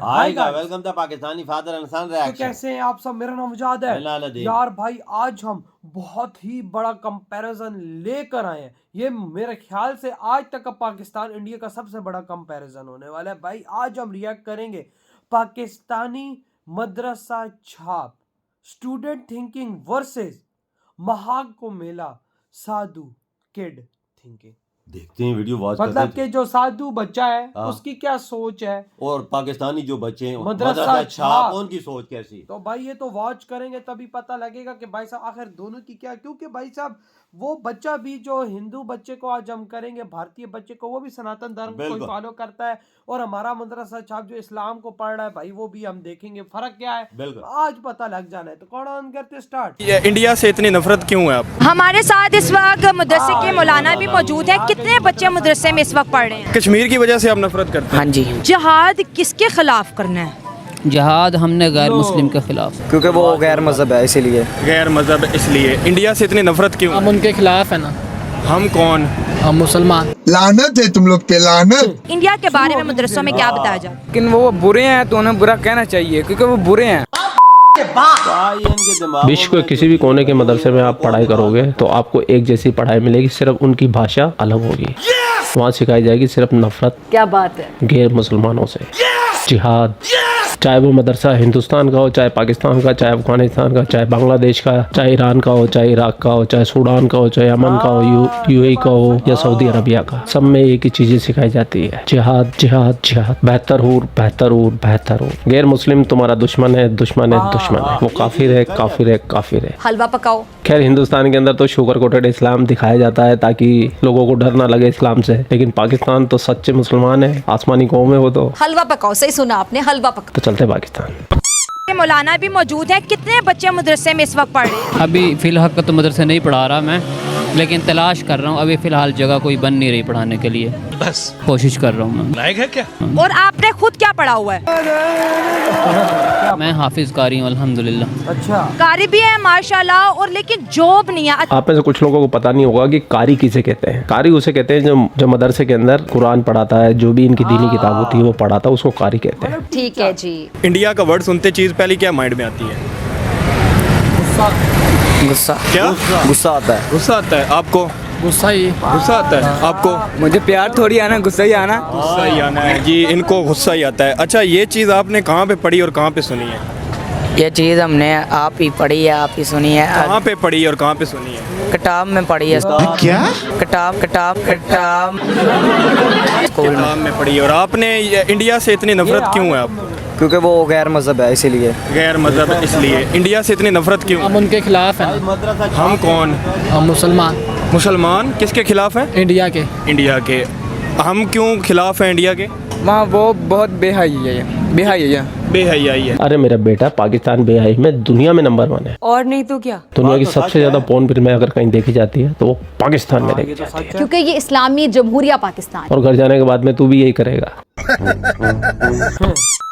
Hi guys, welcome to Pakistani father and son reaction. तो कैसे हैं आप सब? मेरा नाम मुजाद है। यार भाई, आज हम बहुत ही बड़ा कंपैरिजन लेकर आए हैं। ये मेरे ख्याल से आज तक का पाकिस्तान इंडिया का सबसे बड़ा कंपैरिजन होने वाला है। भाई आज हम रिएक्ट करेंगे पाकिस्तानी मदरसा छाप स्टूडेंट थिंकिंग वर्सेस महाको मेला साधु किड थिंकिंग। देखते हैं वीडियो वॉच मतलब कि जो साधु बच्चा है उसकी क्या सोच है और पाकिस्तानी जो बच्चे हैं मदरसा छाप उनकी सोच कैसी। तो भाई ये तो वॉच करेंगे तभी पता लगेगा कि भाई साहब आखिर दोनों की क्या। क्योंकि भाई साहब वो बच्चा भी जो हिंदू बच्चे को आज हम करेंगे, भारतीय बच्चे को, वो भी सनातन धर्म को फॉलो करता है, और हमारा मदरसा छाप जो इस्लाम को पढ़ रहा है भाई वो भी हम देखेंगे फर्क क्या है। आज पता लग जाना है। तो कौन ऑन करते स्टार्ट। इंडिया से इतनी नफरत क्यों है आपको? हमारे साथ इस वक्त मदरसे के मौलाना भी मौजूद हैं। कितने बच्चे मदरसे में इस वक्त पढ़ रहे हैं? कश्मीर की वजह से आप नफरत करते हैं? हाँ जी। जिहाद किसके खिलाफ करना है? जिहाद हमने गैर मुस्लिम के खिलाफ, क्योंकि वो गैर मजहब है इसीलिए। गैर मजहब इसलिए। इंडिया से इतनी नफरत क्यों? हम उनके खिलाफ है ना। हम कौन? हम मुसलमान। लानत है तुम लोग पे, लानत। इंडिया के बारे में मदरसों में क्या बताया जाए? लेकिन वो बुरे हैं तो उन्हें बुरा कहना चाहिए क्योंकि वो बुरे हैं। विश्व के किसी भी कोने के मदरसे में आप पढ़ाई करोगे तो आपको एक जैसी पढ़ाई मिलेगी, सिर्फ उनकी भाषा अलग होगी। वहाँ सिखाई जाएगी सिर्फ नफरत। क्या बात है। गैर मुसलमानों से, जिहाद, चाहे वो मदरसा हिंदुस्तान का हो, चाहे पाकिस्तान का, चाहे अफगानिस्तान का, चाहे बांग्लादेश का, चाहे ईरान का हो, चाहे इराक का हो, चाहे सूडान का हो, चाहे यमन का हो, यूएई का हो या सऊदी अरबिया का, सब में एक ही चीजें सिखाई जाती है, जिहाद जिहाद जिहाद। बेहतर हो, बेहतर हो, बेहतर हो। गैर मुस्लिम तुम्हारा दुश्मन है, दुश्मन है, दुश्मन है। वो काफिर है, काफिर है, काफिर है। हलवा पकाओ। खैर हिंदुस्तान के अंदर तो शुगर कोटेड इस्लाम दिखाया जाता है ताकि लोगों को डर ना लगे इस्लाम से, लेकिन पाकिस्तान तो सच्चे मुसलमान है, आसमानी कौम है वो तो। हलवा पकाओ, सही सुना आपने, हलवा पकाओ। तो चलते पाकिस्तान। मौलाना भी मौजूद है। कितने बच्चे मदरसे में इस वक्त पढ़ रहे हैं? अभी फिलहाल तो मदरसे नहीं पढ़ा रहा मैं, लेकिन तलाश कर रहा हूँ। अभी फिलहाल जगह कोई बन नहीं रही पढ़ाने के लिए, बस कोशिश कर रहा हूँ मैं। लायक है क्या? और आपने खुद क्या पढ़ा हुआ है? मैं हाफिज कारी हूँ अल्हम्दुलिल्लाह। अच्छा, कारी भी है माशाल्लाह, और लेकिन जॉब नहीं है। आप में से कुछ लोगों को पता नहीं होगा कि कारी किसे कहते हैं। कारी उसे कहते हैं जो मदरसे के अंदर कुरान पढ़ाता है, जो भी इनकी दीनी किताब होती है वो पढ़ाता है, उसको कारी कहते हैं। ठीक है जी। इंडिया का वर्ड सुनते चीज पहले क्या माइंड में आती है? गुस्सा। क्या? गुस्सा आता है। गुस्सा आता है आपको? गुस्सा ही। गुस्सा आता है आपको? मुझे प्यार थोड़ी आना, गुस्सा ही आना। गुस्सा ही आना है जी, इनको गुस्सा ही आता है। अच्छा, ये चीज आपने कहाँ पे पढ़ी और कहाँ पे सुनी है? ये चीज़ हमने आप ही पढ़ी है, आप ही सुनी है। कहाँ पे पढ़ी और कहाँ पे सुनी है? किताब में पढ़ी है। क्या? किताब किताब किताब स्कूल में पढ़ी। और आपने इंडिया से इतनी नफरत क्यों है आपको? क्योंकि वो गैर मजहब है इसीलिए। गैर मजहब इसलिए। इंडिया से इतनी नफरत क्यों? हम उनके खिलाफ है ना। हम कौन? हम मुसलमान। मुसलमान किसके खिलाफ है? इंडिया के। इंडिया के। हम क्यों खिलाफ हैं इंडिया के? वहाँ वो बहुत बेहयाई है, बेहयाई है। बेहयाई है। अरे मेरा बेटा, पाकिस्तान बेहयाई में दुनिया में नंबर 1 है। और नहीं तो क्या। दुनिया की सबसे ज्यादा पोर्न फिल्में अगर कहीं देखी जाती है तो वो पाकिस्तान में देखी जाती है, क्योंकि ये इस्लामी जमहूरिया पाकिस्तान। और घर जाने के बाद में तू भी यही करेगा।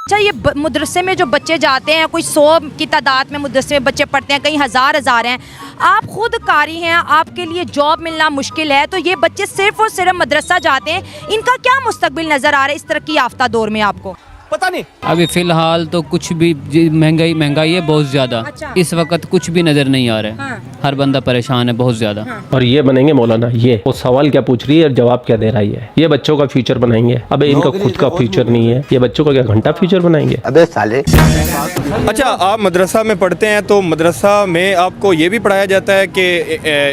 अच्छा, ये मदरसे में जो बच्चे जाते हैं, कोई 100 की तादाद में मदरसे में बच्चे पढ़ते हैं, कहीं हजार हैं। आप खुद कारी हैं, आपके लिए जॉब मिलना मुश्किल है, तो ये बच्चे सिर्फ और सिर्फ मदरसा जाते हैं, इनका क्या मुस्तकबिल नजर आ रहा है इस तरक्की याफ्ता दौर में आपको? पता नहीं। अभी फिलहाल तो कुछ भी महंगाई है बहुत ज्यादा। अच्छा। इस वक्त कुछ भी नजर नहीं आ रहा है। हाँ। हर बंदा परेशान है बहुत ज्यादा। और ये बनेंगे मौलाना, ये वो सवाल क्या पूछ रही है और जवाब क्या दे रही है। ये बच्चों का फ्यूचर बनाएंगे। अबे इनका खुद का फ्यूचर नहीं है, ये बच्चों का क्या घंटा फ्यूचर बनाएंगे? अबे साले। अच्छा, आप मदरसा में पढ़ते हैं तो मदरसा में आपको ये भी पढ़ाया जाता है कि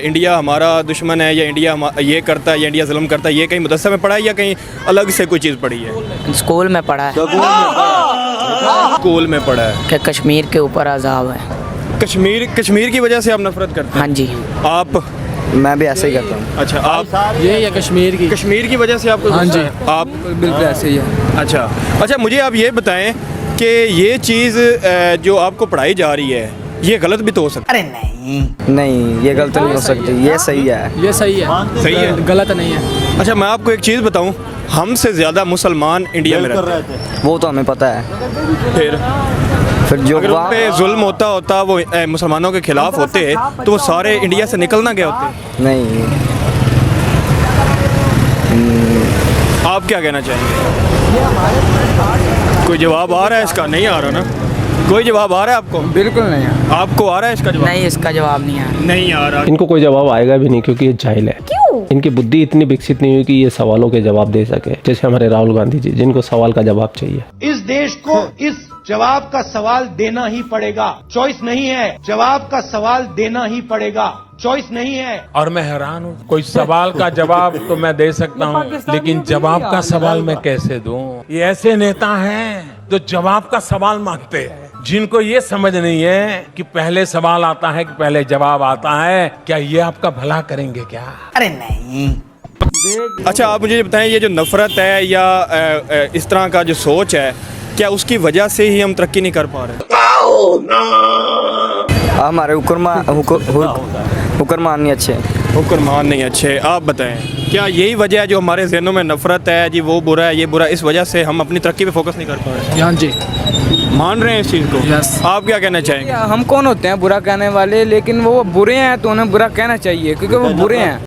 इंडिया हमारा दुश्मन है, या इंडिया ये करता है, या इंडिया जुल्म करता है। ये कहीं मदरसा में पढ़ा है या कहीं अलग से कोई चीज़ पढ़ी है? स्कूल में पढ़ा है। स्कूल में पढ़ा है कि कश्मीर के ऊपर अजाब है। कश्मीर की वजह से आप नफरत करते हैं? हाँ जी। आप? मैं भी ऐसे ही करता हूँ। अच्छा, आप? ये है कश्मीर की वजह से आपको? हाँ जी। आप बिल्कुल ऐसे ही है। अच्छा, मुझे आप ये बताएं कि ये चीज़ जो आपको पढ़ाई जा रही है ये गलत भी तो हो सकता है? अरे नहीं, ये गलत नहीं हो सकती, ये सही है। ये सही है। सही है, गलत नहीं है। अच्छा, मैं आपको एक चीज़ बताऊं, हमसे ज़्यादा मुसलमान इंडिया में रहते हैं। वो तो हमें पता है। फिर जो अगर उन पे जुल्म होता वो मुसलमानों के खिलाफ होते तो वो सारे इंडिया से निकल ना गए होते? नहीं। आप क्या कहना चाहेंगे? कोई जवाब आ रहा है इसका? नहीं आ रहा ना, कोई जवाब आ रहा है आपको? बिल्कुल नहीं है। आपको आ रहा है इसका जवाब? नहीं, इसका जवाब नहीं है। नहीं आ रहा। इनको कोई जवाब आएगा भी नहीं क्योंकि ये जाहिल है। क्यों? इनकी बुद्धि इतनी विकसित नहीं हुई कि ये सवालों के जवाब दे सके, जैसे हमारे राहुल गांधी जी, जिनको सवाल का जवाब चाहिए। इस देश को इस जवाब का सवाल देना ही पड़ेगा, चॉइस नहीं है। जवाब का सवाल देना ही पड़ेगा, चॉइस नहीं है। और मैं हैरान हूँ, कोई सवाल का जवाब तो मैं दे सकता हूँ, लेकिन जवाब का सवाल मैं कैसे दूं? ये ऐसे नेता हैं जो जवाब का सवाल मांगते हैं, जिनको ये समझ नहीं है कि पहले सवाल आता है कि पहले जवाब आता है। क्या ये आपका भला करेंगे क्या? अरे नहीं। अच्छा, आप मुझे बताएं, ये जो नफरत है या इस तरह का जो सोच है, क्या उसकी वजह से ही हम तरक्की नहीं कर पा रहे? हमारे हुक्मरान नहीं अच्छे। हुक्मरान नहीं अच्छे। आप बताएं, क्या यही वजह है जो हमारे जहनों में नफरत है, जी वो बुरा है, ये बुरा, इस वजह से हम अपनी तरक्की पे फोकस नहीं कर पा रहे? हाँ जी, मान रहे हैं इस चीज़ को? यस। आप क्या कहना चाहेंगे? हम कौन होते हैं बुरा कहने वाले, लेकिन वो बुरे हैं तो उन्हें बुरा कहना चाहिए क्योंकि वो बुरे हैं।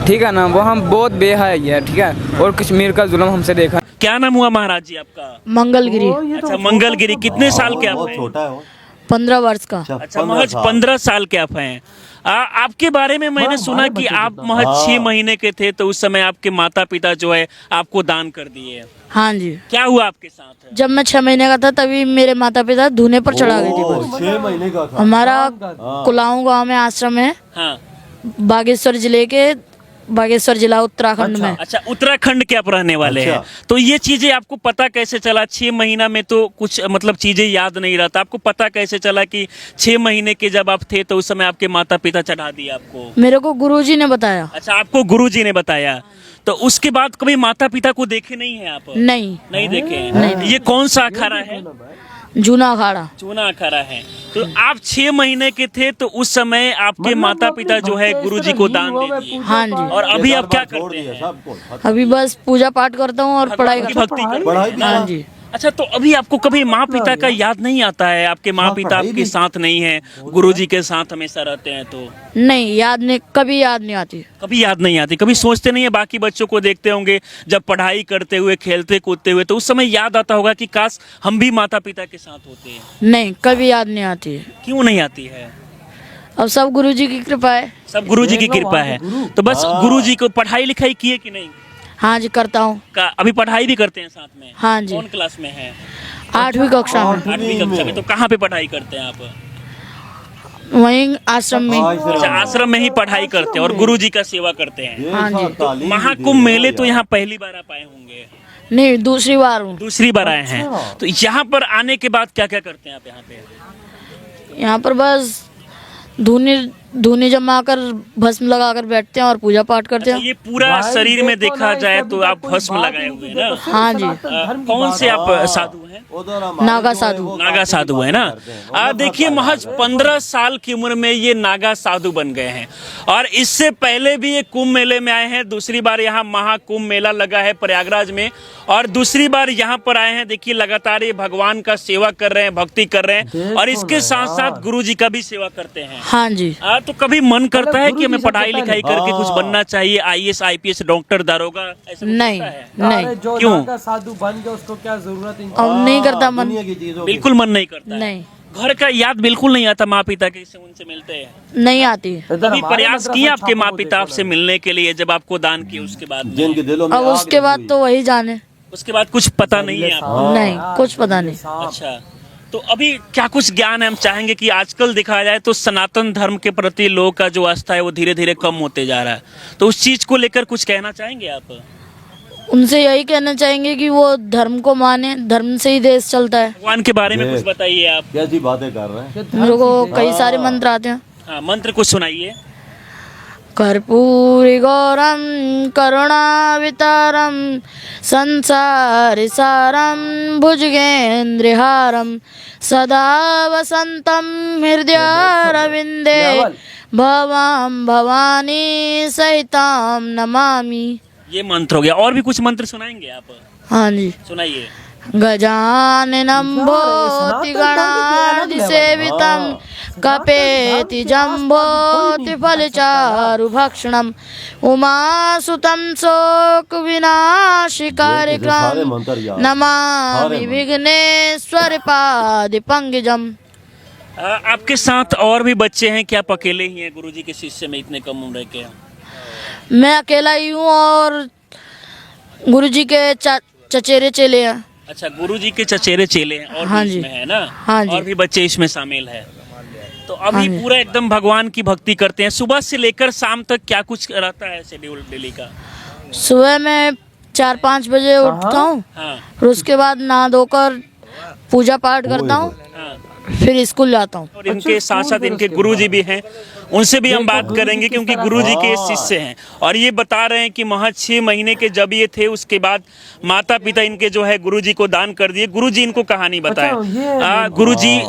ठीक है ना, वो हम बहुत बेहयाई है, ठीक है, और कश्मीर का जुल्म हमसे देखा। क्या नाम हुआ महाराज जी आपका? मंगलगिरी। अच्छा, मंगलगिरी। कितने साल के आप बहुत हैं? छोटा है वो। 15 वर्ष का। अच्छा, महज 15 साल के आप हैं। आपके बारे में मैंने सुना कि आप महज 6 महीने के थे तो उस समय आपके माता पिता जो है आपको दान कर दिए। हाँ जी। क्या हुआ आपके साथ? जब मैं 6 महीने का था तभी मेरे माता पिता धूने पर चढ़ा गए थे। 6 महीने का था। हमारा कुलाऊं गांव में आश्रम है, हाँ। बागेश्वर जिले के, बागेश्वर जिला उत्तराखंड में। अच्छा, उत्तराखंड के आप रहने वाले हैं। तो ये चीजें आपको पता कैसे चला? 6 महीना में तो कुछ मतलब चीजें याद नहीं रहता, आपको पता कैसे चला कि 6 महीने के जब आप थे तो उस समय आपके माता पिता चढ़ा दिए आपको? मेरे को गुरुजी ने बताया। अच्छा, आपको गुरुजी ने बताया। तो उसके बाद कभी माता पिता को देखे नहीं है आप? नहीं देखे हैं। नहीं। ये कौन सा अखाड़ा है? जूना अखाड़ा। जूना अखाड़ा है। तो आप 6 महीने के थे तो उस समय आपके माता पिता जो है गुरुजी को दान दे दिए। हाँ जी। और अभी आप क्या करते हैं? अभी बस पूजा पाठ करता हूँ और पढ़ाई भक्ति करता करते हूँ। हैं। हाँ जी। अच्छा, तो अभी आपको कभी माँ पिता का याद नहीं आता है? आपके माँ पिता आपके साथ नहीं है, गुरुजी के साथ हमेशा रहते हैं तो? नहीं, याद नहीं, कभी याद नहीं आती। कभी याद नहीं आती? कभी सोचते नहीं है? बाकी बच्चों को देखते होंगे जब पढ़ाई करते हुए, खेलते कूदते हुए, तो उस समय याद आता होगा कि काश हम भी माता पिता के साथ होते हैं। नहीं, कभी याद नहीं आती। क्यों नहीं आती है? अब सब गुरुजी की कृपा है। सब गुरुजी की कृपा है। तो बस गुरुजी को पढ़ाई लिखाई किए कि नहीं? हाँ जी, करता हूँ। अभी पढ़ाई भी करते हैं साथ में? हाँ जी। कौन क्लास में है? 8वीं कक्षा में। 8वीं कक्षा में। तो कहाँ पे पढ़ाई करते हैं आप? वहीं आश्रम में। अच्छा, आश्रम में ही पढ़ाई करते हैं और गुरुजी का सेवा करते हैं। हाँ जी। तो महाकुंभ मेले तो यहाँ पहली बार आप आए होंगे? नहीं, दूसरी बार हूँ। दूसरी बार आए हैं। तो यहाँ पर आने के बाद क्या क्या करते हैं आप यहाँ पे? यहाँ पर बस धूनी जमा कर भस्म लगा कर बैठते हैं और पूजा पाठ करते हैं। ये पूरा शरीर में देखा जाए तो आप भस्म लगाए हुए हैं ना? हाँ जी। कौन से आप साधु हैं? नागा साधु। नागा साधु है ना? देखिए, महज 15 साल की उम्र में ये नागा साधु बन गए हैं। और इससे पहले भी ये कुंभ मेले में आए हैं। दूसरी बार यहाँ महाकुंभ मेला लगा है प्रयागराज में, और दूसरी बार यहाँ पर आए हैं। देखिए, लगातार ये भगवान का सेवा कर रहे हैं, भक्ति कर रहे हैं, और इसके साथ साथ गुरुजी का भी सेवा करते हैं। हाँ जी। तो कभी मन करता है कि हमें पढ़ाई लिखाई करके कुछ बनना चाहिए, IAS IPS डॉक्टर दारोगा, ऐसा नहीं? नहीं। क्यों? साधु बन के उसको क्या जरूरत? अब नहीं करता मन। बिल्कुल मन नहीं करता? नहीं। घर का याद बिल्कुल नहीं आता? माँ पिता के उनसे मिलते हैं? नहीं आती। कभी प्रयास किए आपके माँ पिता आपसे मिलने के लिए जब आपको दान किए उसके बाद? जिनके दिलों में अब उसके बाद तो वही जाने। उसके बाद कुछ पता नहीं है आपको? नहीं, कुछ पता नहीं। अच्छा, तो अभी क्या कुछ ज्ञान है? हम चाहेंगे कि आजकल देखा जाए तो सनातन धर्म के प्रति लोगों का जो आस्था है वो धीरे धीरे कम होते जा रहा है। तो उस चीज को लेकर कुछ कहना चाहेंगे आप? उनसे यही कहना चाहेंगे कि वो धर्म को माने, धर्म से ही देश चलता है। भगवान के बारे में कुछ बताइए आप। कैसी बातें कर रहे हैं? मेरे को कई सारे मंत्र आते हैं। हाँ, मंत्र कुछ सुनाइए। कर्पूरी गौरम करुणावितारम संसारि सारम भुजगेन्द्रहारम सदा वसंतम हृदयारविंदे भवाम भवानी सहिताम नमामि। ये मंत्र हो गया। और भी कुछ मंत्र सुनाएंगे आप? हाँ जी, सुनाइए। गजाननं भूतिगणाधिसेवितं कपेति जम्बोति फलचारुभक्षणम् उमासुतं शोकविनाशिकारिक्रम नमामि विघ्नेश्वर पादपङ्कजम्। आपके साथ और भी बच्चे हैं क्या? आप अकेले ही हैं गुरुजी के शिष्य में इतने कम उम्र के? मैं अकेला ही हूँ और गुरुजी के चचेरे चेले हैं। अच्छा, गुरुजी के चचेरे चेले हैं और हाँ भी जी। इसमें है ना? हाँ जी। और भी बच्चे इसमें शामिल है। तो अभी हाँ जी। पूरा एकदम भगवान की भक्ति करते हैं। सुबह से लेकर शाम तक क्या कुछ रहता है शेड्यूल डेली का? सुबह में 4-5 बजे उठता हूँ, हाँ फिर उसके बाद नहा धोकर पूजा पाठ करता हूँ, हाँ। फिर स्कूल जाता हूँ। और इनके साथ साथ इनके गुरुजी भी हैं, उनसे भी हम बात करेंगे क्योंकि गुरुजी के शिष्य हैं। और ये बता रहे हैं कि महज 6 महीने के जब ये थे उसके बाद माता पिता इनके जो है गुरुजी को दान कर दिए। गुरुजी इनको कहानी बताए। गुरुजी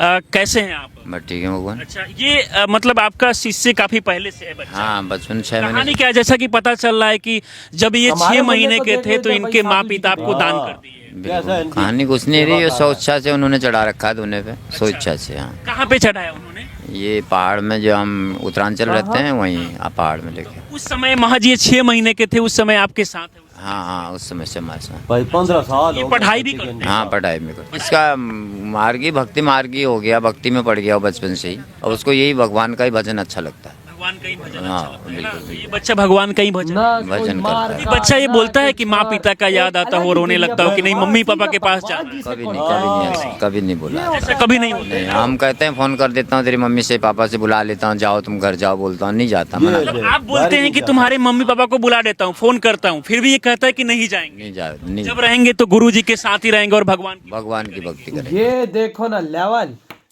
कैसे हैं आप? मैं ठीक है भगवान। अच्छा, ये मतलब आपका शिष्य काफी पहले से है बच्चा? हाँ, बचपन 6 महीने। कहानी क्या है? जैसा कि पता चल रहा है कि जब ये 6 महीने के थे तो इनके माँ पिता आपको दान कर दिए। बिल्कुल, कहानी कुछ नहीं रही, सौ इच्छा से उन्होंने चढ़ा रखा है धुने पे। सौ इच्छा से। हाँ। कहाँ पे चढ़ाया उन्होंने? ये पहाड़ में, जो हम उत्तरांचल रहते हैं वहीं पहाड़ में लेके। उस समय महज ये 6 महीने के थे, उस समय आपके साथ है? हाँ हाँ, उस समय से हमारे साथ। भाई 15 साल ये पढ़ाई भी करते हैं? हाँ, पढ़ाई में कर। इसका मार्गी भक्ति मार्गी हो गया, भक्ति में पड़ गया बचपन से ही, और उसको यही भगवान का ही भजन अच्छा लगता है। भगवान का ही भजन हाँ, अच्छा लगता है ना? बिल्कुल, तो ये बच्चा भगवान का ही भजन करता है। ये बच्चा ये बोलता है कि माँ पिता का याद आता हो, रोने लगता हो कि नहीं मम्मी पापा के पास जाना है? कभी नहीं, कभी नहीं बोला ऐसा कभी नहीं होता? नहीं, हम कहते हैं फोन कर देता हूँ तेरी मम्मी से पापा से, बुला लेता हूँ, जाओ तुम घर जाओ, बोलता हूँ, नहीं जाता, मना मतलब आप बोलते हैं कि तुम्हारे मम्मी पापा को बुला देता हूँ, फोन करता हूँ, फिर भी ये कहता है कि नहीं जाएंगे? नहीं। जब रहेंगे तो गुरुजी के साथ ही रहेंगे और भगवान की भक्ति करेंगे। ये देखो ना लेवल,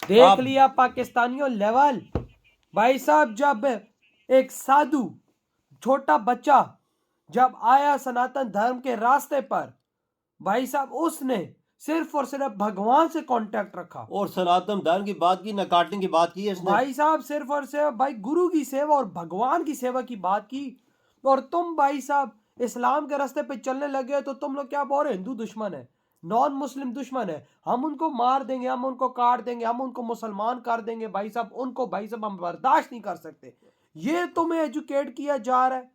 देख लिया पाकिस्तानियों लेवल। भाई साहब, जब एक साधु छोटा बच्चा जब आया सनातन धर्म के रास्ते पर, भाई साहब उसने सिर्फ और सिर्फ भगवान से कांटेक्ट रखा और सनातन धर्म की बात की, न काटने की बात की इसने। भाई साहब सिर्फ और सिर्फ भाई गुरु की सेवा और भगवान की सेवा की बात की। और तुम भाई साहब इस्लाम के रास्ते पे चलने लगे तो तुम लोग क्या बोल रहे? हिंदू दुश्मन है, नॉन मुस्लिम दुश्मन है, हम उनको मार देंगे, हम उनको काट देंगे, हम उनको मुसलमान कर देंगे। भाई साहब उनको भाई साहब हम बर्दाश्त नहीं कर सकते। ये तुम्हें एजुकेट किया जा रहा है,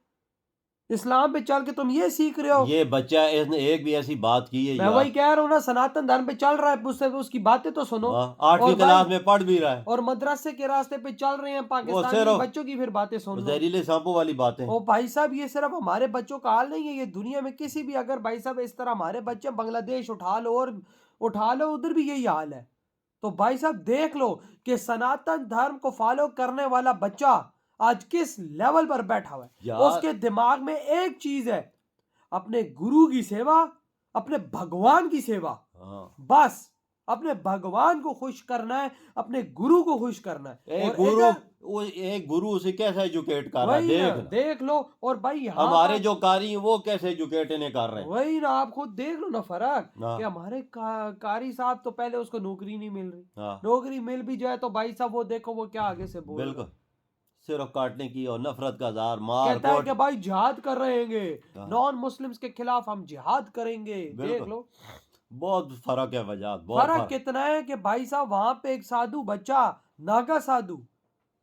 इस्लाम पे चल के तुम ये सीख रहे हो। ये बच्चा, इसने एक भी ऐसी बात की है? मैं वही कह रहा हूँ ना, सनातन धर्म पे चल रहा है, उससे उसकी बातें तो सुनो। 8वीं क्लास में पढ़ भी रहा है और मदरसे के रास्ते पे चल रहे हैं पाकिस्तानी बच्चों की फिर बातें सुनो, जहरीले सांपों वाली बातें। ओ भाई साहब, ये सिर्फ हमारे बच्चों का हाल नहीं है, ये दुनिया में किसी भी, अगर भाई साहब इस तरह हमारे बच्चे बांग्लादेश उठा लो और उठा लो, उधर भी यही हाल है। तो भाई साहब देख लो कि सनातन धर्म को फॉलो करने वाला बच्चा आज किस लेवल पर बैठा हुआ है। उसके दिमाग में एक चीज है, अपने गुरु की सेवा, अपने भगवान की सेवा। बस अपने भगवान को खुश करना है, अपने गुरु को खुश करना है। एक गुरु उसे कैसे एजुकेट कर रहा है देख लो। और भाई हमारे जो कारी हैं वो कैसे एजुकेट इन्हें कर रहे हैं। वही ना, आप खुद देख लो ना फर्क कि हमारे कारी साहब तो पहले उसको नौकरी नहीं मिल रही, नौकरी मिल भी जाए तो भाई साहब वो देखो वो क्या आगे से बोल। बिल्कुल, सिर्फ काटने की और नफरत का जार मार। कहता है कि भाई जिहाद कर रहेंगे, नॉन मुस्लिम्स के खिलाफ हम जिहाद करेंगे। देख लो बहुत फर्क है वजह, फर्क कितना है कि भाई साहब वहां पे एक साधु बच्चा, नागा साधु,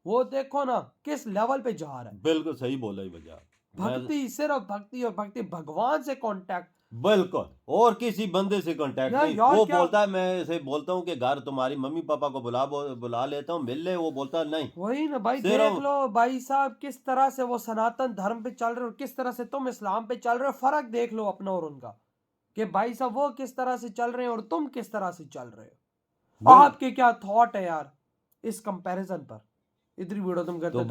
वो देखो ना किस लेवल पे जा रहा है। बिल्कुल सही बोला ही वजह। भक्ति, सिर्फ भक्ति और भक्ति, भगवान से कांटेक्ट, बिल्कुल, और किसी बंदे से कांटेक्ट नहीं। वो बोलता है, मैं इसे बोलता हूँ कि घर तुम्हारी मम्मी पापा को बुला लेता हूँ, मिल ले, वो बोलता नहीं। वही ना भाई, देख लो भाई साहब किस तरह से वो सनातन धर्म पे चल रहे हो, किस तरह से तुम इस्लाम पे चल रहे हो। फर्क देख लो अपना और उनका, कि भाई साहब वो किस तरह से चल रहे हैं और तुम किस तरह से चल रहे हो। आपके क्या थॉट है यार इस कंपैरिजन पर? इतनी वीडियो तुम करते तो